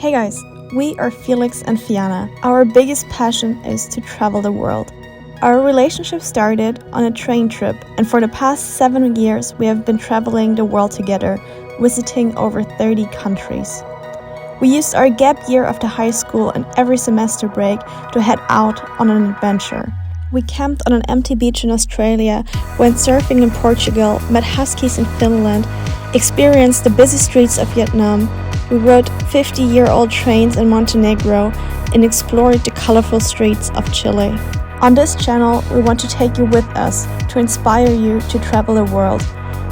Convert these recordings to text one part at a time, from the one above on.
Hey guys, we are Felix and Fiana. Our biggest passion is to travel the world. Our relationship started on a train trip, and for the past 7 years we have been traveling the world together, visiting over 30 countries. We used our gap year after high school and every semester break to head out on an adventure. We camped on an empty beach in Australia, went surfing in Portugal, met huskies in Finland, experienced the busy streets of Vietnam. We rode 50-year-old trains in Montenegro and explored the colorful streets of Chile. On this channel, we want to take you with us to inspire you to travel the world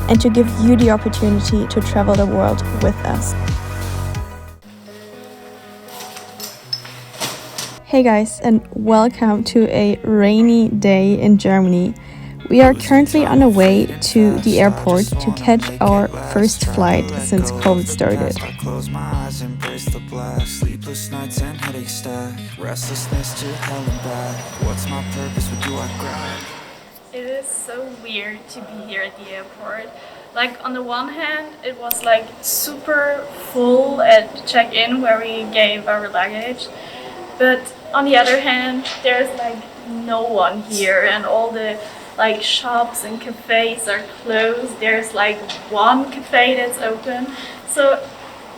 and to give you the opportunity to travel the world with us. Hey guys, and welcome to a rainy day in Germany. We are currently on the way to the airport to catch our first flight since COVID started. It is so weird to be here at the airport. Like, on the one hand, it was like super full at check-in where we gave our luggage. But on the other hand, there's like no one here, and all the like shops and cafes are closed. There's like one cafe that's open, so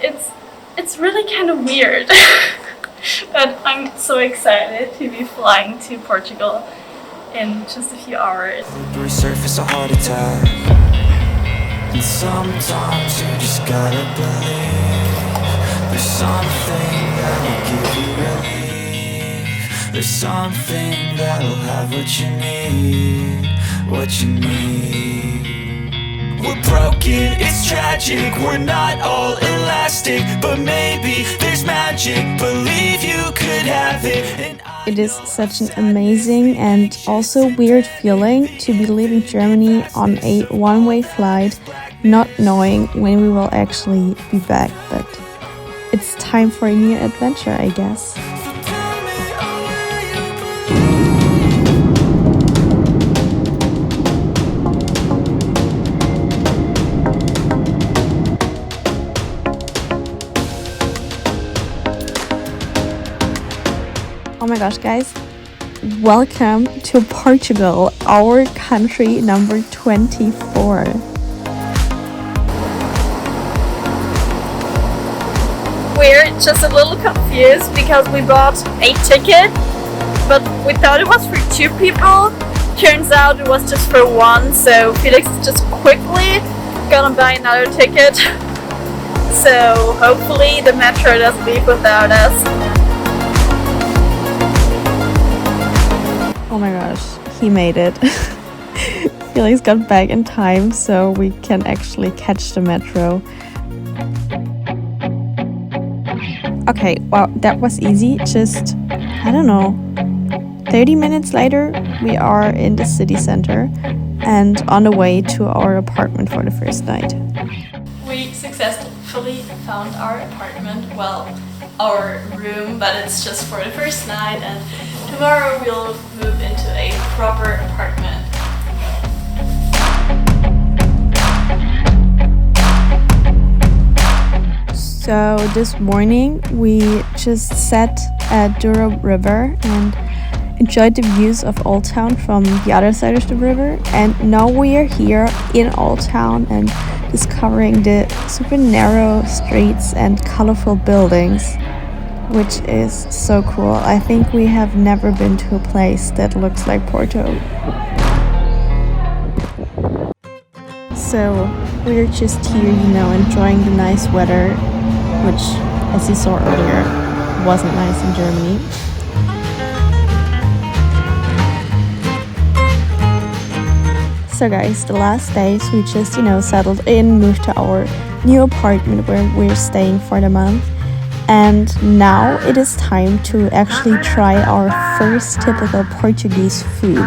it's really kind of weird. But I'm so excited to be flying to Portugal in just a few hours. Resurface a heart attack, and sometimes you just gotta believe there's something that will give you relief. There's something that'll have what you need, what you need. We're broken, it's tragic, we're not all elastic, but maybe there's magic, believe you could have it. It is such an amazing and also weird feeling to be leaving Germany on a one-way flight, not knowing when we will actually be back, but it's time for a new adventure, I guess. Oh my gosh, guys, welcome to Portugal, our country number 24. We're just a little confused because we bought a ticket, but we thought it was for 2 people. Turns out it was just for 1, so Felix is just quickly gonna buy another ticket. So hopefully the metro doesn't leave without us. Oh my gosh, he made it. Felix got back in time so we can actually catch the metro. Okay, wow, that was easy. Just, I don't know, 30 minutes later we are in the city center and on the way to our apartment for the first night. We successfully found our apartment, well, our room, but it's just for the first night, and tomorrow we'll move into a proper apartment. So this morning we just sat at Douro River and enjoyed the views of Old Town from the other side of the river, and now we are here in Old Town and discovering the super narrow streets and colorful buildings, which is so cool. I think we have never been to a place that looks like Porto. So we're just here, enjoying the nice weather, which, as you saw earlier, wasn't nice in Germany. So guys, the last days we just, settled in, moved to our new apartment where we're staying for the month. And now it is time to actually try our first typical Portuguese food.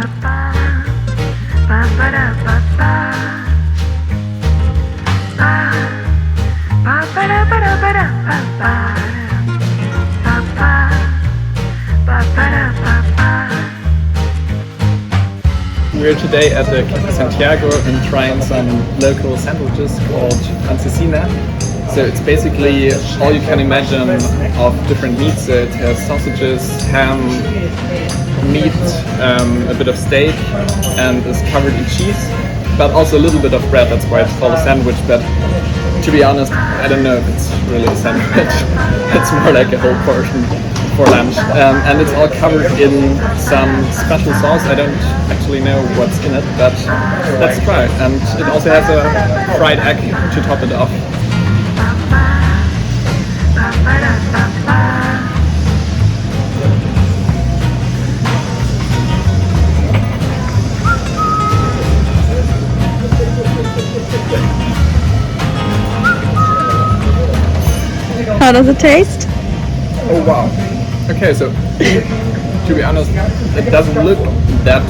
We're today at the Cafe Santiago and trying some local sandwiches called Francesinha. So it's basically all you can imagine of different meats. So it has sausages, ham, meat, a bit of steak, and is covered in cheese, but also a little bit of bread. That's why it's called a sandwich. But to be honest, I don't know if it's really a sandwich. It's more like a whole portion for lunch, and it's all covered in some special sauce. I don't actually know what's in it, but let's try. And it also has a fried egg to top it off. How does it taste? Oh wow. Okay, so to be honest, it doesn't look that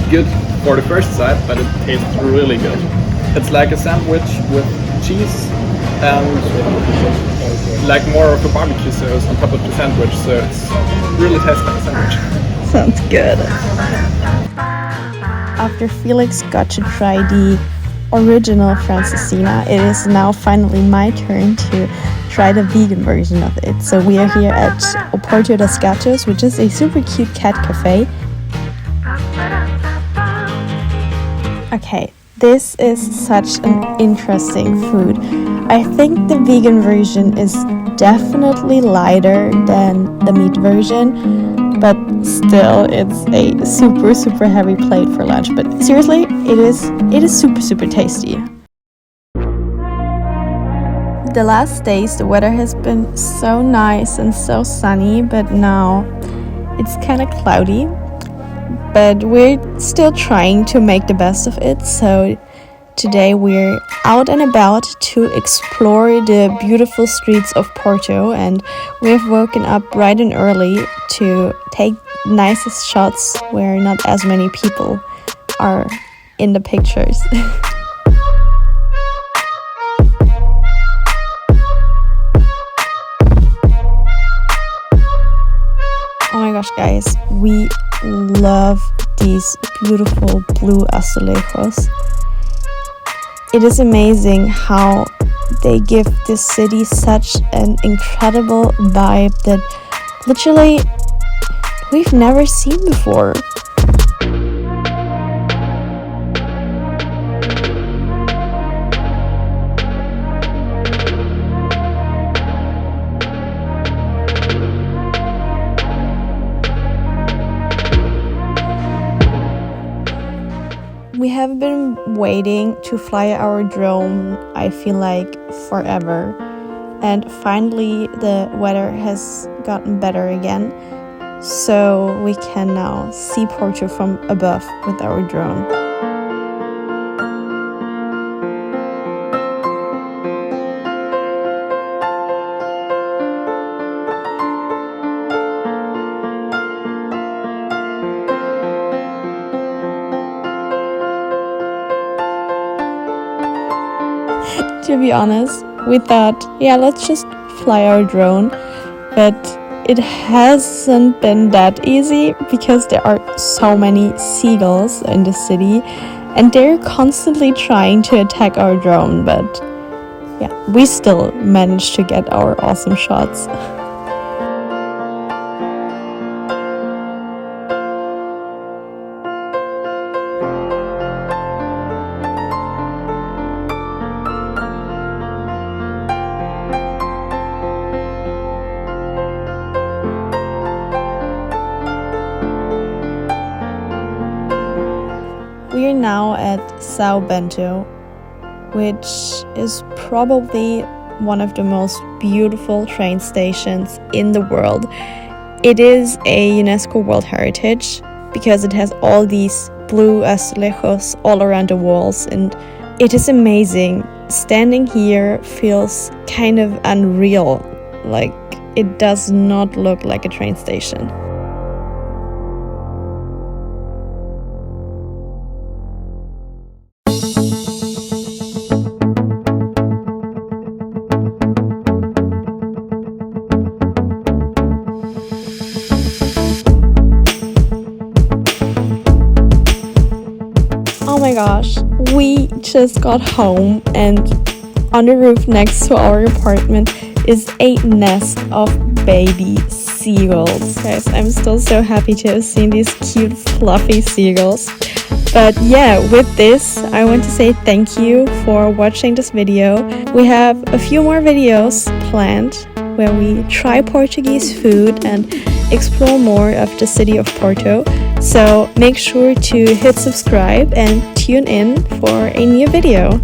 good for the first sight, but it tastes really good. It's like a sandwich with cheese and like more of a barbecue sauce on top of the sandwich, so it's really tastes like a sandwich. Sounds good. After Felix got to try the original Francesinha, it is now finally my turn to try the vegan version of it. So we are here at Porto dos Gatos, which is a super cute cat cafe. Okay, this is such an interesting food. I think the vegan version is definitely lighter than the meat version, but still it's a super heavy plate for lunch. But seriously, it is super tasty. The last days the weather has been so nice and so sunny, but now it's kind of cloudy. But we're still trying to make the best of it, so today we're out and about to explore the beautiful streets of Porto, and we've woken up bright and early to take nicest shots where not as many people are in the pictures. Oh my gosh, guys, we love these beautiful blue azulejos. It is amazing how they give this city such an incredible vibe that literally we've never seen before. We have been waiting to fly our drone, I feel like, forever. And finally the weather has gotten better again, so we can now see Porto from above with our drone. To be honest, we thought, yeah, let's just fly our drone, but it hasn't been that easy because there are so many seagulls in the city and they're constantly trying to attack our drone, but yeah, we still managed to get our awesome shots. We are now at Sao Bento, which is probably one of the most beautiful train stations in the world. It is a UNESCO World Heritage because it has all these blue azulejos all around the walls, and it is amazing. Standing here feels kind of unreal, like it does not look like a train station. Oh my gosh, we just got home and On the roof next to our apartment is a nest of baby seagulls. Guys, I'm still so happy to have seen these cute fluffy seagulls. But yeah, with this, I want to say thank you for watching this video. We have a few more videos planned where we try Portuguese food and explore more of the city of Porto. So make sure to hit subscribe and tune in for a new video.